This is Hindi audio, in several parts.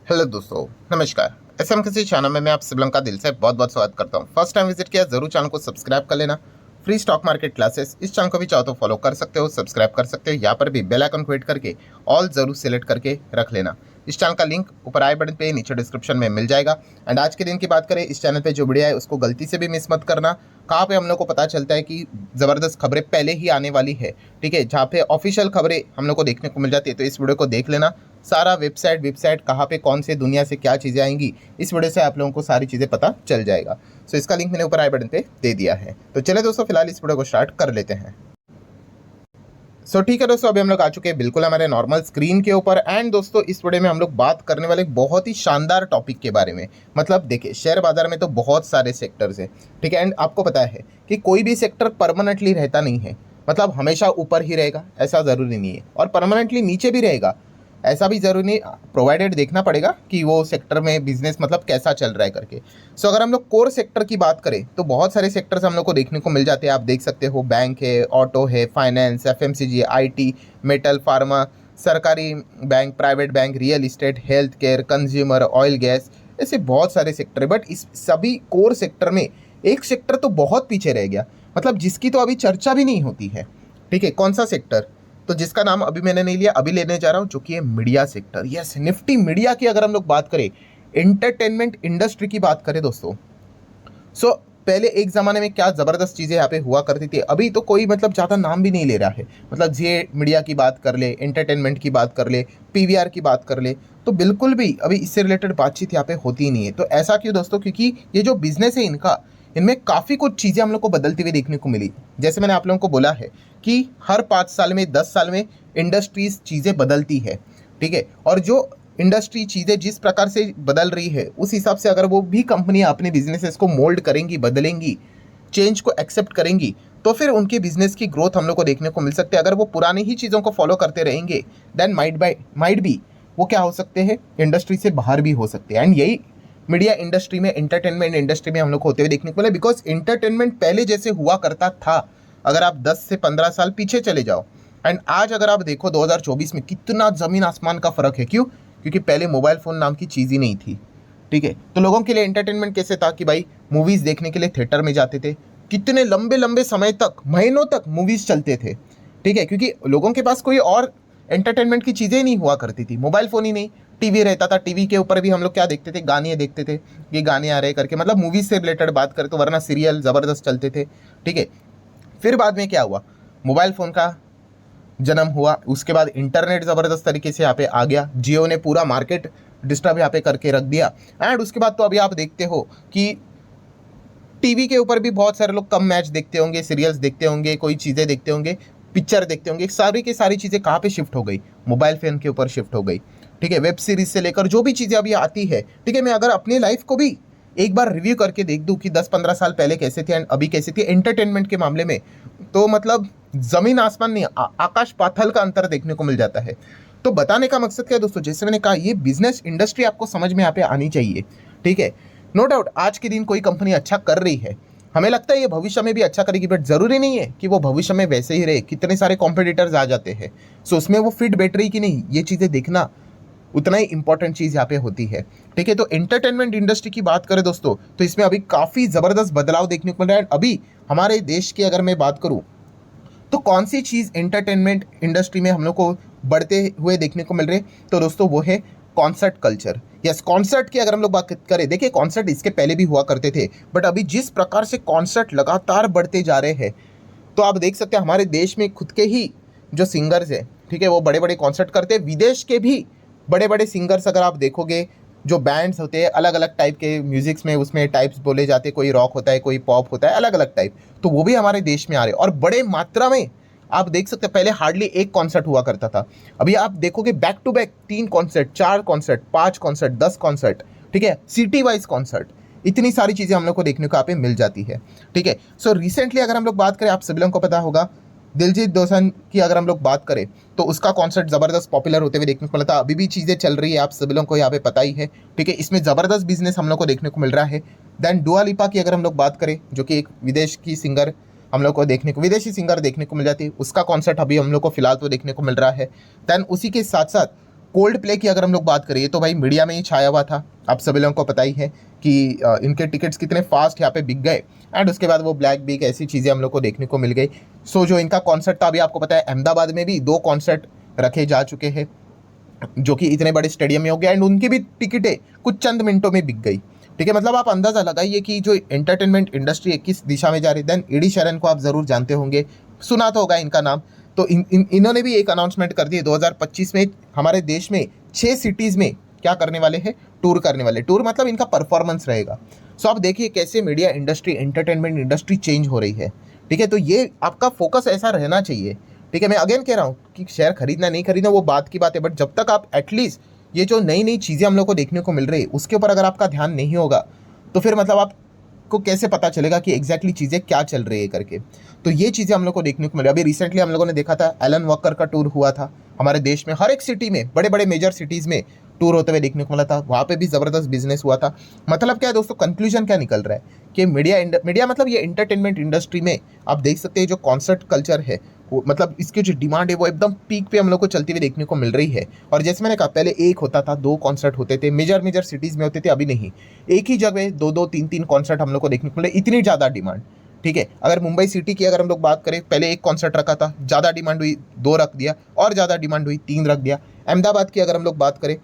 हेलो दोस्तों, नमस्कार। एसएम किसी चैनल में मैं आप सब लोगों का दिल से बहुत बहुत स्वागत करता हूं। फर्स्ट टाइम विजिट किया जरूर चैनल को सब्सक्राइब कर लेना। फ्री स्टॉक मार्केट क्लासेस इस चैनल को भी चाहो तो फॉलो कर सकते हो, सब्सक्राइब कर सकते हो। यहाँ पर भी बेल आइकन को हिट करके ऑल जरूर सेलेक्ट करके रख लेना। इस चैनल का लिंक ऊपर आई बटन पे नीचे डिस्क्रिप्शन में मिल जाएगा। एंड आज के दिन की बात करें, इस चैनल पे जो वीडियो है उसको गलती से भी मिस मत करना। कहाँ पे हम लोग को पता चलता है कि ज़बरदस्त खबरें पहले ही आने वाली है, ठीक है, जहाँ पे ऑफिशियल खबरें हम लोग को देखने को मिल जाती है। तो इस वीडियो को देख लेना। सारा वेबसाइट कहाँ पे कौन से दुनिया से क्या चीज़ें आएंगी, इस वीडियो से आप लोगों को सारी चीज़ें पता चल जाएगा। सो इसका लिंक मैंने ऊपर आई बटन पे दे दिया है। तो चले दोस्तों, फिलहाल इस वीडियो को स्टार्ट कर लेते हैं। सो ठीक है दोस्तों, अभी हम लोग आ चुके हैं बिल्कुल हमारे नॉर्मल स्क्रीन के ऊपर। एंड दोस्तों, इस वीडियो में हम लोग बात करने वाले एक बहुत ही शानदार टॉपिक के बारे में। मतलब देखिए, शेयर बाजार में तो बहुत सारे सेक्टर्स हैं, ठीक है। एंड आपको पता है कि कोई भी सेक्टर परमानेंटली रहता नहीं है। मतलब हमेशा ऊपर ही रहेगा ऐसा ज़रूरी नहीं है, और परमानेंटली नीचे भी रहेगा ऐसा भी ज़रूरी नहीं। प्रोवाइडेड देखना पड़ेगा कि वो सेक्टर में बिजनेस मतलब कैसा चल रहा है करके। सो अगर हम लोग कोर सेक्टर की बात करें तो बहुत सारे सेक्टर्स हम लोग को देखने को मिल जाते हैं। आप देख सकते हो, बैंक है, ऑटो है, finance, FMCG, IT, metal, pharma, सरकारी bank, private bank, real estate, health care, consumer, oil gas, ऐसे बहुत सारे सेक्टर है। बट इस सभी कोर सेक्टर में एक सेक्टर तो बहुत पीछे रह गया, मतलब जिसकी तो अभी चर्चा भी नहीं होती है, ठीक है। कौन सा सेक्टर? तो जिसका नाम अभी मैंने नहीं लिया, अभी लेने जा रहा हूं, जो कि है media sector. Yes, Nifty media की अगर हम लोग बात करें, एंटरटेनमेंट इंडस्ट्री की बात करें दोस्तों, सो पहले एक ज़माने में क्या ज़बरदस्त चीज़ें यहाँ पे हुआ करती थी। अभी तो कोई मतलब ज़्यादा नाम भी नहीं ले रहा है। मतलब जे मीडिया की बात कर ले, एंटरटेनमेंट की बात कर ले, पीवीआर की बात कर ले, तो बिल्कुल भी अभी इससे रिलेटेड बातचीत यहाँ पे होती ही नहीं है। तो ऐसा क्यों दोस्तों? क्योंकि ये जो बिजनेस है इनका, इनमें काफ़ी कुछ चीज़ें हम लोग को बदलती हुई देखने को मिली। जैसे मैंने आप लोगों को बोला है कि हर 5 साल में, 10 साल में इंडस्ट्रीज चीज़ें बदलती है, ठीक है। और जो इंडस्ट्री चीज़ें जिस प्रकार से बदल रही है, उस हिसाब से अगर वो भी कंपनियां अपने बिजनेसेस को मोल्ड करेंगी, बदलेंगी, चेंज को एक्सेप्ट करेंगी, तो फिर उनके बिजनेस की ग्रोथ हम लोग को देखने को मिल सकती है। अगर वो पुरानी ही चीज़ों को फॉलो करते रहेंगे, देन माइट बी वो क्या हो सकते हैं, इंडस्ट्री से बाहर भी हो सकते हैं। एंड यही मीडिया इंडस्ट्री में, एंटरटेनमेंट इंडस्ट्री में हम लोग को होते हुए देखने को मिला। बिकॉज एंटरटेनमेंट पहले जैसे हुआ करता था, अगर आप 10 से 15 साल पीछे चले जाओ, एंड आज अगर आप देखो 2024 में, कितना ज़मीन आसमान का फ़र्क है। क्यों? क्योंकि पहले मोबाइल फ़ोन नाम की चीज़ ही नहीं थी, ठीक है। तो लोगों के लिए एंटरटेनमेंट कैसे था कि भाई मूवीज़ देखने के लिए थिएटर में जाते थे, कितने लंबे लंबे समय तक, महीनों तक मूवीज़ चलते थे, ठीक है। क्योंकि लोगों के पास कोई और एंटरटेनमेंट की चीज़ें नहीं हुआ करती थी, मोबाइल फ़ोन ही नहीं, टीवी रहता था। टीवी के ऊपर भी हम लोग क्या देखते थे, गाने देखते थे, ये गाने आ रहे करके, मतलब मूवीज़ से रिलेटेड बात करें तो, वरना सीरियल ज़बरदस्त चलते थे, ठीक है। फिर बाद में क्या हुआ, मोबाइल फ़ोन का जन्म हुआ, उसके बाद इंटरनेट ज़बरदस्त तरीके से यहाँ पे आ गया, जियो ने पूरा मार्केट डिस्टर्ब यहाँ पे करके रख दिया। एंड उसके बाद तो अभी आप देखते हो कि टीवी के ऊपर भी बहुत सारे लोग कम मैच देखते होंगे, सीरियल्स देखते होंगे, कोई चीज़ें देखते होंगे, पिक्चर देखते होंगे। सारी की सारी चीज़ें कहाँ पे शिफ्ट हो गई, मोबाइल फ़ोन के ऊपर शिफ्ट हो गई, ठीक है। वेब सीरीज से लेकर जो भी चीज़ें अभी आती है, ठीक है। मैं अगर अपनी लाइफ को भी एक बार रिव्यू करके देख दूँ कि 10-15 साल पहले कैसे थे एंड अभी कैसे थी एंटरटेनमेंट के मामले में, तो मतलब ज़मीन आसमान नहीं, आकाश पाताल का अंतर देखने को मिल जाता है। तो बताने का मकसद क्या है दोस्तों, जैसे मैंने कहा, ये बिजनेस इंडस्ट्री आपको समझ में यहाँ पे आनी चाहिए, ठीक है। नो डाउट आज के दिन कोई कंपनी अच्छा कर रही है, हमें लगता है ये भविष्य में भी अच्छा करेगी, बट ज़रूरी नहीं है कि वो भविष्य में वैसे ही रहे। कितने सारे कॉम्पिटिटर्स आ जाते हैं, सो उसमें वो फिट बैठ रही कि नहीं, ये चीज़ें देखना उतना ही इंपॉर्टेंट चीज़ यहाँ पे होती है, ठीक है। तो एंटरटेनमेंट इंडस्ट्री की बात करें दोस्तों, तो इसमें अभी काफ़ी ज़बरदस्त बदलाव देखने को मिल रहा है। अभी हमारे देश की अगर मैं बात करूँ, तो कौन सी चीज़ एंटरटेनमेंट इंडस्ट्री में हम लोग को बढ़ते हुए देखने को मिल रहे, तो दोस्तों वो है कॉन्सर्ट कल्चर। यस, कॉन्सर्ट की अगर हम लोग बात करें, देखिए कॉन्सर्ट इसके पहले भी हुआ करते थे, बट अभी जिस प्रकार से कॉन्सर्ट लगातार बढ़ते जा रहे हैं, तो आप देख सकते हैं हमारे देश में खुद के ही जो सिंगर्स हैं, ठीक है, वो बड़े बड़े कॉन्सर्ट करते हैं। विदेश के भी बड़े बड़े सिंगर्स अगर आप देखोगे, जो बैंड्स होते हैं अलग अलग टाइप के म्यूजिक्स में, उसमें टाइप्स बोले जाते हैं, कोई रॉक होता है, कोई पॉप होता है, अलग अलग टाइप, तो वो भी हमारे देश में आ रहे हैं और बड़े मात्रा में। आप देख सकते हैं पहले हार्डली एक कॉन्सर्ट हुआ करता था, अभी आप देखोगे back to back 3 concert, 4 concert, 5 concert, 10 concert, ठीक है, सिटी वाइज कॉन्सर्ट। इतनी सारी चीज़ें हम लोग को देखने को यहाँ पे मिल जाती है, ठीक है। सो रिसेंटली अगर हम लोग बात करें, आप सभी लोगों को पता होगा, दिलजीत दोसांझ की अगर हम लोग बात करें, तो उसका कॉन्सर्ट ज़बरदस्त पॉपुलर होते हुए देखने को मिला था। अभी भी चीज़ें चल रही है, आप सभी लोगों को यहाँ पे पता ही है, ठीक है। इसमें ज़बरदस्त बिजनेस हम लोग को देखने को मिल रहा है। देन डुआ लिपा की अगर हम लोग बात करें, जो कि एक विदेश की सिंगर हम लोग को विदेशी सिंगर देखने को मिल जाती है, उसका कॉन्सर्ट अभी हम लोग को फिलहाल तो देखने को मिल रहा है। देन उसी के साथ साथ कोल्ड प्ले की अगर हम लोग बात करें तो भाई मीडिया में ही छाया हुआ था, आप सभी लोगों को पता ही है कि इनके टिकट्स कितने फास्ट यहाँ पे बिक गए। एंड उसके बाद वो ब्लैक बिग ऐसी चीज़ें हम लोग को देखने को मिल गई। सो जो इनका कॉन्सर्ट था, अभी आपको पता है अहमदाबाद में भी 2 कॉन्सर्ट रखे जा चुके हैं जो कि इतने बड़े स्टेडियम में हो गया, एंड उनकी भी टिकटें कुछ चंद मिनटों में बिक गई। ठीक है, मतलब आप अंदाज़ा लगाइए कि जो एंटरटेनमेंट इंडस्ट्री है किस दिशा में जा रही है। देन ईडी शरण को आप ज़रूर जानते होंगे, सुना तो होगा इनका नाम। तो इन्होंने भी एक अनाउंसमेंट कर दी 2025 में हमारे देश में 6 सिटीज़ में क्या करने वाले हैं, टूर करने वाले। टूर मतलब इनका परफॉर्मेंस रहेगा। सो आप देखिए कैसे media industry, entertainment industry change हो रही है। ठीक है, तो ये आपका फोकस ऐसा रहना चाहिए। ठीक है, मैं अगेन कह रहा हूँ कि शेयर खरीदना नहीं खरीदना वो बात की बात है, बट जब तक आप एटलीस्ट ये जो नई नई चीज़ें हम लोग को देखने को मिल रही है उसके ऊपर अगर आपका ध्यान नहीं होगा तो फिर मतलब आपको कैसे पता चलेगा कि एग्जैक्टली चीज़ें क्या चल रही है करके। तो ये चीज़ें हम लोग को देखने को मिल रही है। अभी रिसेंटली हम लोगों ने देखा था एलन वॉकर का टूर हुआ था हमारे देश में, हर एक सिटी में, बड़े बड़े मेजर सिटीज़ में टूर होते हुए देखने को मिला था। वहाँ पे भी ज़बरदस्त बिजनेस हुआ था। मतलब क्या है दोस्तों, कंक्लूजन क्या निकल रहा है कि मीडिया मतलब ये एंटरटेनमेंट इंडस्ट्री में आप देख सकते हैं जो कॉन्सर्ट कल्चर है वो, मतलब इसकी जो डिमांड है वो एकदम पीक पे हम लोग को चलती हुई देखने को मिल रही है। और जैसे मैंने कहा पहले एक होता था, 2 कॉन्सर्ट होते थे, मेजर सिटीज़ में होते थे, अभी नहीं, एक ही जगह 2-2 3-3 कॉन्सर्ट हम लोग को देखने को मिले, इतनी ज़्यादा डिमांड। ठीक है, अगर मुंबई सिटी की अगर हम लोग बात करें, पहले एक कॉन्सर्ट रखा था, ज़्यादा डिमांड हुई 2 रख दिया, और ज़्यादा डिमांड हुई 3 रख दिया। अहमदाबाद की अगर हम लोग बात करें,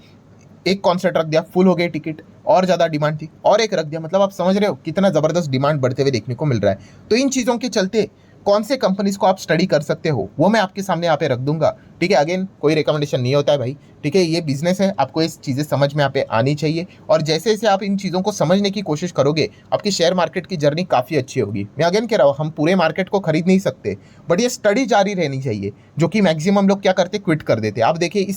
एक कॉन्सर्ट रख दिया, फुल हो गई टिकट, और ज़्यादा डिमांड थी, और एक रख दिया। मतलब आप समझ रहे हो कितना ज़बरदस्त डिमांड बढ़ते हुए देखने को मिल रहा है। तो इन चीज़ों के चलते कौन से कंपनीज को आप स्टडी कर सकते हो वो मैं आपके सामने यहाँ पे रख दूंगा। ठीक है, अगेन कोई रिकमेंडेशन नहीं होता है भाई। ठीक है, ये बिजनेस है, आपको इस चीज़ें समझ में यहाँ पे आनी चाहिए, और जैसे जैसे आप इन चीज़ों को समझने की कोशिश करोगे आपकी शेयर मार्केट की जर्नी काफ़ी अच्छी होगी। मैं अगेन कह रहा हूँ, हम पूरे मार्केट को खरीद नहीं सकते, बट ये स्टडी जारी रहनी चाहिए, जो कि मैक्सिमम लोग क्या करते, क्विट कर देते। आप देखिए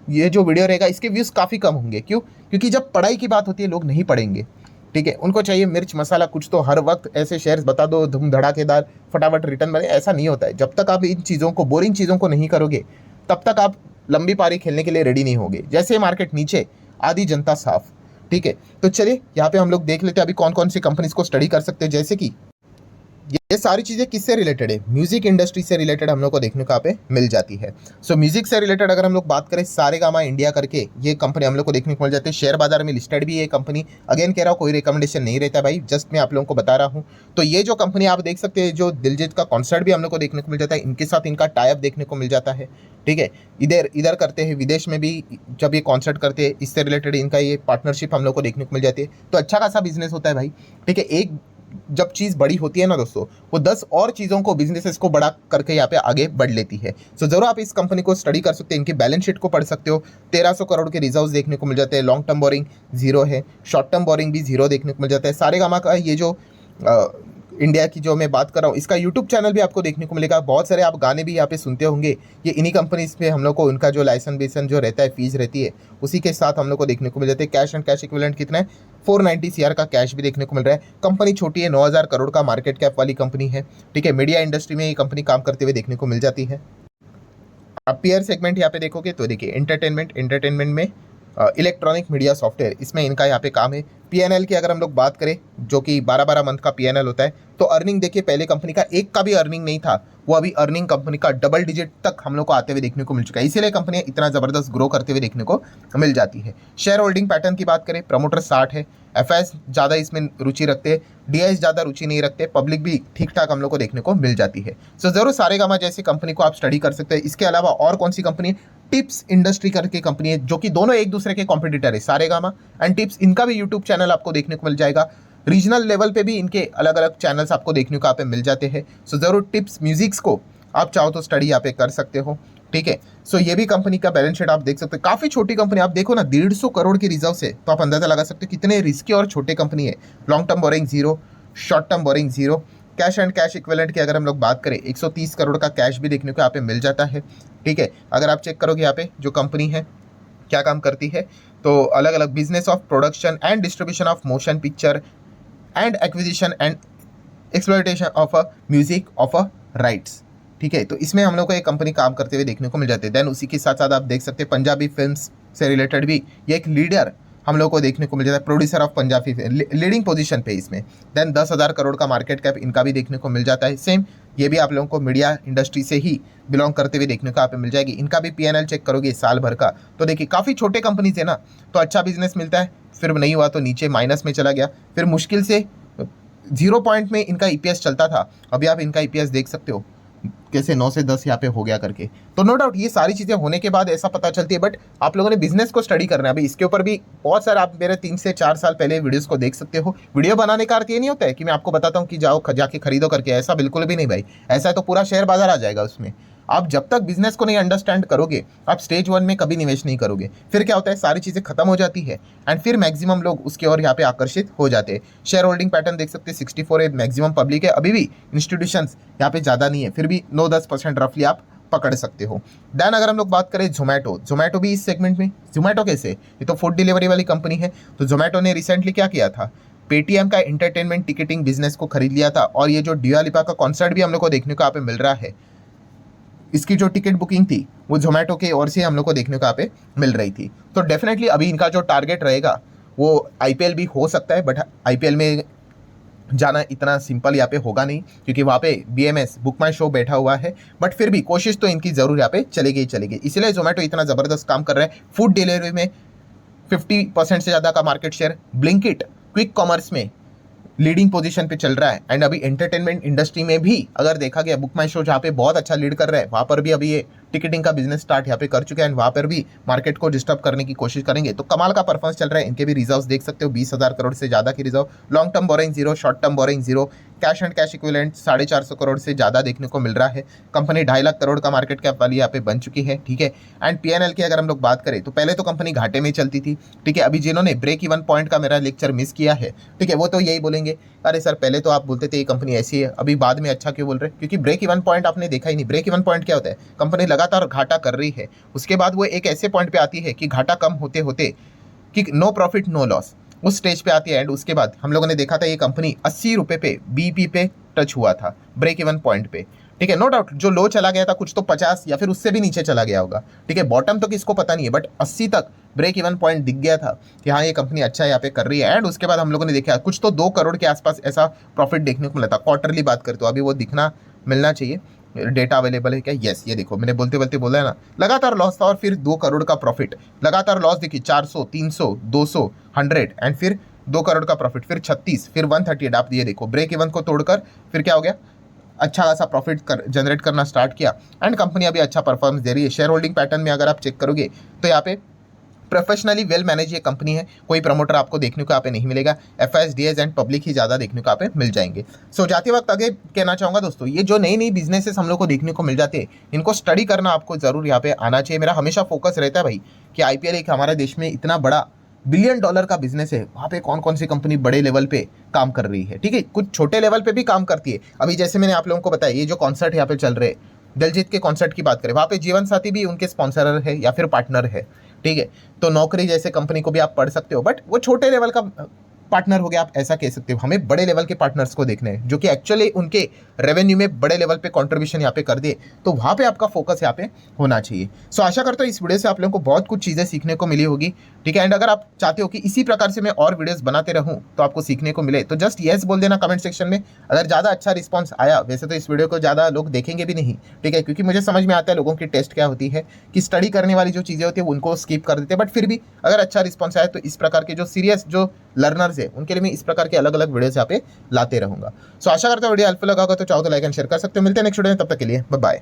ये जो वीडियो रहेगा इसके व्यूज़ काफ़ी कम होंगे। क्यों? क्योंकि जब पढ़ाई की बात होती है लोग नहीं पढ़ेंगे। ठीक है, उनको चाहिए मिर्च मसाला कुछ, तो हर वक्त ऐसे शेयर्स बता दो धूम धड़ाकेदार फटाफट रिटर्न बने, ऐसा नहीं होता है। जब तक आप इन चीज़ों को, बोरिंग चीज़ों को नहीं करोगे तब तक आप लंबी पारी खेलने के लिए रेडी नहीं होगे। जैसे मार्केट नीचे, आधी जनता साफ। ठीक है, तो चलिए यहाँ पे हम लोग देख लेते हैं अभी कौन कौन सी कंपनीज को स्टडी कर सकते हैं। जैसे कि ये सारी चीज़ें किससे रिलेटेड है, म्यूजिक इंडस्ट्री से रिलेटेड हम लोग को देखने को यहाँ पे मिल जाती है। सो म्यूजिक से रिलेटेड अगर हम लोग बात करें, सारेगामा इंडिया करके ये कंपनी हम लोग को देखने को मिल जाती है। शेयर बाजार में लिस्टेड भी ये कंपनी। अगेन कह रहा हूँ कोई रिकमेंडेशन नहीं रहता भाई, जस्ट मैं आप लोगों को बता रहा हूँ। तो ये जो कंपनी आप देख सकते हैं, जो दिलजीत का कॉन्सर्ट भी हम लोग को देखने को मिल जाता है, इनके साथ इनका टाई अप देखने को मिल जाता है। ठीक है, इधर करते हैं, विदेश में भी जब ये कॉन्सर्ट करते हैं इससे रिलेटेड इनका ये पार्टनरशिप हम लोग को देखने को मिल जाती है। तो अच्छा खासा बिजनेस होता है भाई। ठीक है, एक जब चीज़ बड़ी होती है ना दोस्तों, वो 10 और चीज़ों को, बिजनेसेस को बड़ा करके यहाँ पे आगे बढ़ लेती है। सो जरूर आप इस कंपनी को स्टडी कर सकते हैं, इनकी बैलेंस शीट को पढ़ सकते हो। 1300 करोड़ के रिजर्व्स देखने को मिल जाते हैं। लॉन्ग टर्म बोरिंग जीरो है, शॉर्ट टर्म बोरिंग भी जीरो देखने को मिल जाता है। सारेगामा का ये जो इंडिया की जो मैं बात कर रहा हूँ, इसका यूट्यूब चैनल भी आपको देखने को मिलेगा। बहुत सारे आप गाने भी यहाँ पे सुनते होंगे, ये इन्हीं कंपनीज पे हम लोग को उनका जो लाइसेंस जो रहता है, फीस रहती है, उसी के साथ हम लोग को देखने को मिल जाते हैं। कैश एंड कैश इक्विवेलेंट कितना है, 490 CR का कैश भी देखने को मिल रहा है। कंपनी छोटी है, 9000 करोड़ का मार्केट कैप वाली कंपनी है। ठीक है, मीडिया इंडस्ट्री में ये कंपनी काम करते हुए देखने को मिल जाती है। आप पीयर सेगमेंट यहाँ पे देखोगे तो देखिए एंटरटेनमेंट में इलेक्ट्रॉनिक मीडिया सॉफ्टवेयर, इसमें इनका यहाँ पे काम है। पीएनएल की अगर हम लोग बात करें, जो कि 12-12 मंथ का पीएनएल होता है, तो अर्निंग देखिए पहले कंपनी का एक का भी अर्निंग नहीं था, वो अभी अर्निंग कंपनी का डबल डिजिट तक हम लोग को आते हुए देखने को मिल चुका है। इसीलिए कंपनी इतना ज़बरदस्त ग्रो करते हुए देखने को मिल जाती है। शेयर होल्डिंग पैटर्न की बात करें, प्रमोटर 60 है, एफआईएस ज़्यादा इसमें रुचि रखते हैं, डीआईएस ज़्यादा रुचि नहीं रखते, पब्लिक भी ठीक ठाक हम लोग को देखने को मिल जाती है। सो ज़रूर सारेगामा जैसी कंपनी को आप स्टडी कर सकते हैं। इसके अलावा और कौन सी कंपनी, टिप्स इंडस्ट्री करके कंपनी है, जो कि दोनों एक दूसरे के कॉम्पिटिटर है, सारेगामा एंड टिप्स। इनका भी यूट्यूब चैनल आपको देखने को मिल जाएगा। रीजनल लेवल पे भी इनके अलग अलग चैनल्स आपको देखने को यहाँ पे मिल जाते हैं। सो ज़रूर टिप्स म्यूजिक्स को आप चाहो तो स्टडी यहाँ पे कर सकते हो। ठीक है, सो ये भी कंपनी का बैलेंस शीट आप देख सकते हैं। काफ़ी छोटी कंपनी, आप देखो ना 150 करोड़ की रिजर्व से, तो आप अंदाजा लगा सकते हो कितने रिस्की और छोटे कंपनी है। Long term borrowing zero, short term borrowing zero. Cash and cash equivalent की अगर हम लोग बात करें, 130 करोड़ का कैश भी देखने को यहाँ पे मिल जाता है। ठीक है, अगर आप चेक करोगे यहाँ पे जो कंपनी है क्या काम करती है, तो अलग अलग business of production and distribution of motion picture and acquisition and exploitation of a music of a rights. ठीक है, तो इसमें हम लोग को एक कंपनी काम करते हुए देखने को मिल जाते हैं। देन उसी के साथ साथ आप देख सकते हैं पंजाबी फिल्म्स से रिलेटेड भी ये एक लीडर हम लोग को देखने को मिल जाता है, producer of Punjabi leading position पे इसमें। देन 10,000 करोड़ का मार्केट कैप इनका भी देखने को मिल जाता है। सेम ये भी आप लोगों को मीडिया इंडस्ट्री से ही बिलोंग करते हुए देखने को यहाँ पे मिल जाएगी। इनका भी पीएनएल चेक करोगे साल भर का तो देखिए काफ़ी छोटे कंपनीज है ना, तो अच्छा बिजनेस मिलता है, फिर नहीं हुआ तो नीचे माइनस में चला गया, फिर मुश्किल से 0 पॉइंट में इनका ईपीएस चलता था, अभी आप इनका ईपीएस देख सकते हो कैसे 9 से 10 यहाँ पे हो गया करके। तो नो डाउट ये सारी चीज़ें होने के बाद ऐसा पता चलती है, बट आप लोगों ने बिजनेस को स्टडी करना है। अभी इसके ऊपर भी बहुत सारे आप मेरे 3 से 4 साल पहले वीडियोस को देख सकते हो। वीडियो बनाने का अर्थ ये नहीं होता है कि मैं आपको बताता हूँ कि जाओ जाके खरीदो करके, ऐसा बिल्कुल भी नहीं भाई। ऐसा है तो पूरा शेयर बाजार आ जाएगा उसमें। आप जब तक बिजनेस को नहीं अंडरस्टैंड करोगे आप स्टेज 1 में कभी निवेश नहीं करोगे। फिर क्या होता है, सारी चीज़ें खत्म हो जाती है एंड फिर मैक्सिमम लोग उसके और यहाँ पे आकर्षित हो जाते हैं। शेयर होल्डिंग पैटर्न देख सकते हैं 64 है, मैक्सिमम पब्लिक है, अभी भी इंस्टीट्यूशंस यहाँ पे ज़्यादा नहीं है, फिर भी 9-10% रफली आप पकड़ सकते हो। देन अगर हम लोग बात करें जोमेटो भी इस सेगमेंट में। जोमेटो कैसे, ये तो फूड डिलीवरी वाली कंपनी है। तो जोमेटो ने रिसेंटली क्या किया था, पेटीएम का एंटरटेनमेंट टिकटिंग बिजनेस को खरीद लिया था, और ये जो दुआ लिपा का कॉन्सर्ट भी हम लोग को देखने को यहाँ पे मिल रहा है, इसकी जो टिकट बुकिंग थी वो जोमेटो के ओर से हम लोग को देखने को यहाँ पे मिल रही थी। तो डेफिनेटली अभी इनका जो टारगेट रहेगा वो आईपीएल भी हो सकता है, बट आईपीएल में जाना इतना सिंपल यहाँ पे होगा नहीं, क्योंकि वहाँ पे बीएमएस बुक माई शो बैठा हुआ है। बट फिर भी कोशिश तो इनकी ज़रूर यहाँ पे चलेगी। इसलिए जोमेटो इतना ज़बरदस्त काम कर रहा है। फूड डिलीवरी में 50% से ज़्यादा का market share, Blinkit quick commerce में लीडिंग पोजीशन पे चल रहा है, एंड अभी एंटरटेनमेंट इंडस्ट्री में भी अगर देखा गया बुक माई शो जहाँ पे बहुत अच्छा लीड कर रहा है, वहाँ पर भी अभी ये टिकटिंग का बिजनेस स्टार्ट यहाँ पे कर चुके हैं, एंड वहाँ पर भी मार्केट को डिस्टर्ब करने की कोशिश करेंगे। तो कमाल का परफॉर्मेंस चल रहा है। इनके भी रिजर्व्स देख सकते हो 20,000 करोड़ से ज़्यादा की reserve, long term borrowing zero, short term borrowing zero, cash and cash equivalent 450 crore से ज़्यादा देखने को मिल रहा है। कंपनी 2.5 लाख करोड़ का मार्केट कैप वाली यहाँ पे बन चुकी है, ठीक है। एंड पीएनएल की अगर हम लोग बात करें तो पहले तो कंपनी घाटे में चलती थी, ठीक है। अभी जिन्होंने ब्रेक इवन पॉइंट का मेरा लेक्चर मिस किया है, ठीक है, वो तो यही बोलेंगे अरे सर पहले तो आप बोलते थे ये कंपनी ऐसी है, अभी बाद में अच्छा क्यों बोल रहे हैं, क्योंकि ब्रेक इवन पॉइंट आपने देखा ही नहीं। ब्रेक इवन पॉइंट क्या होता है, कंपनी लगातार घाटा कर रही है, उसके बाद वो एक ऐसे पॉइंट पे आती है कि घाटा कम होते होते कि नो प्रॉफिट नो लॉस, उस स्टेज पे आती है। एंड उसके बाद हम लोगों ने देखा था ये कंपनी 80 रुपये पे बीपी पे टच हुआ था ब्रेक इवन पॉइंट पे, ठीक है। नो डाउट जो लो चला गया था कुछ तो 50 या फिर उससे भी नीचे चला गया होगा, ठीक है। बॉटम तो किसको पता नहीं है, बट 80 तक ब्रेक इवन पॉइंट दिख गया था कि हाँ ये कंपनी अच्छा यहाँ पे कर रही है। एंड उसके बाद हम लोगों ने देखा कुछ तो 2 करोड़ के आसपास ऐसा प्रॉफिट देखने को मिला था। क्वार्टरली बात करते हो अभी वो दिखना मिलना चाहिए, डेटा अवेलेबल है क्या, यस ये देखो मैंने बोलते बोलते बोला है ना, लगातार लॉस था और फिर 2 करोड़ का प्रॉफिट, लगातार लॉस देखिए 400, 300, 200, 100 एंड फिर 2 करोड़ का प्रॉफिट, फिर 36, फिर 138। आप ये देखो ब्रेक इवन को तोड़कर फिर क्या हो गया, अच्छा खासा प्रॉफिट जनरेट करना स्टार्ट किया। एंड कंपनी अभी अच्छा परफॉर्मेंस दे रही है। शेयर होल्डिंग पैटर्न में अगर आप चेक करोगे तो यहाँ पे प्रोफेशनली वेल मैनेज ये कंपनी है, कोई प्रमोटर आपको देखने को यहाँ पे नहीं मिलेगा। एफआईएस एंड पब्लिक ही ज़्यादा देखने को यहाँ पे मिल जाएंगे। सो जाते वक्त आगे कहना चाहूँगा दोस्तों, ये जो नई बिजनेसेस हम लोग को देखने को मिल जाते हैं इनको स्टडी करना आपको ज़रूर यहाँ पे आना चाहिए। मेरा हमेशा फोकस रहता है भाई कि आईपीएल एक हमारे देश में इतना बड़ा $1 बिलियन का बिजनेस है, वहाँ पे कौन कौन सी कंपनी बड़े लेवल पे काम कर रही है, ठीक है। कुछ छोटे लेवल पे भी काम करती है। अभी जैसे मैंने आप लोगों को बताया ये जो कॉन्सर्ट यहाँ पे चल रहे हैं, दिलजीत के कॉन्सर्ट की बात करें, वहाँ पे जीवन साथी भी उनके स्पॉन्सरर है या फिर पार्टनर है, ठीक है। तो नौकरी जैसे कंपनी को भी आप पढ़ सकते हो, बट वो छोटे लेवल का पार्टनर हो गया, आप ऐसा कह सकते हो। हमें बड़े लेवल के पार्टनर्स को देखने हैं जो कि एक्चुअली उनके रेवेन्यू में बड़े लेवल पे कंट्रीब्यूशन यहाँ पे कर दे, तो वहाँ पे आपका फोकस यहाँ पे होना चाहिए। सो आशा करता हूँ इस वीडियो से आप लोगों को बहुत कुछ चीज़ें सीखने को मिली होगी, ठीक है। एंड अगर आप चाहते हो कि इसी प्रकार से मैं और वीडियोस बनाते रहूँ तो आपको सीखने को मिले, तो जस्ट येस बोल देना कमेंट सेक्शन में। अगर ज़्यादा अच्छा रिस्पॉन्स आया, वैसे तो इस वीडियो को ज़्यादा लोग देखेंगे भी नहीं, ठीक है, क्योंकि मुझे समझ में आता है लोगों की टेस्ट क्या होती है कि स्टडी करने वाली जो चीज़ें होती है उनको स्किप कर देते हैं। बट फिर भी अगर अच्छा रिस्पॉन्स आया तो इस प्रकार के जो सीरियस जो लर्नर्स है उनके लिए मैं इस प्रकार के अलग अलग वीडियोस यहाँ पे लाते रहूँगा। सो आशा करता हूँ वीडियो हेल्पफुल लगा होगा, तो चाहो तो लाइक एंड शेयर कर सकते हो। मिलते हैं नेक्स्ट वीडियो में, तब तक के लिए बाय बाय।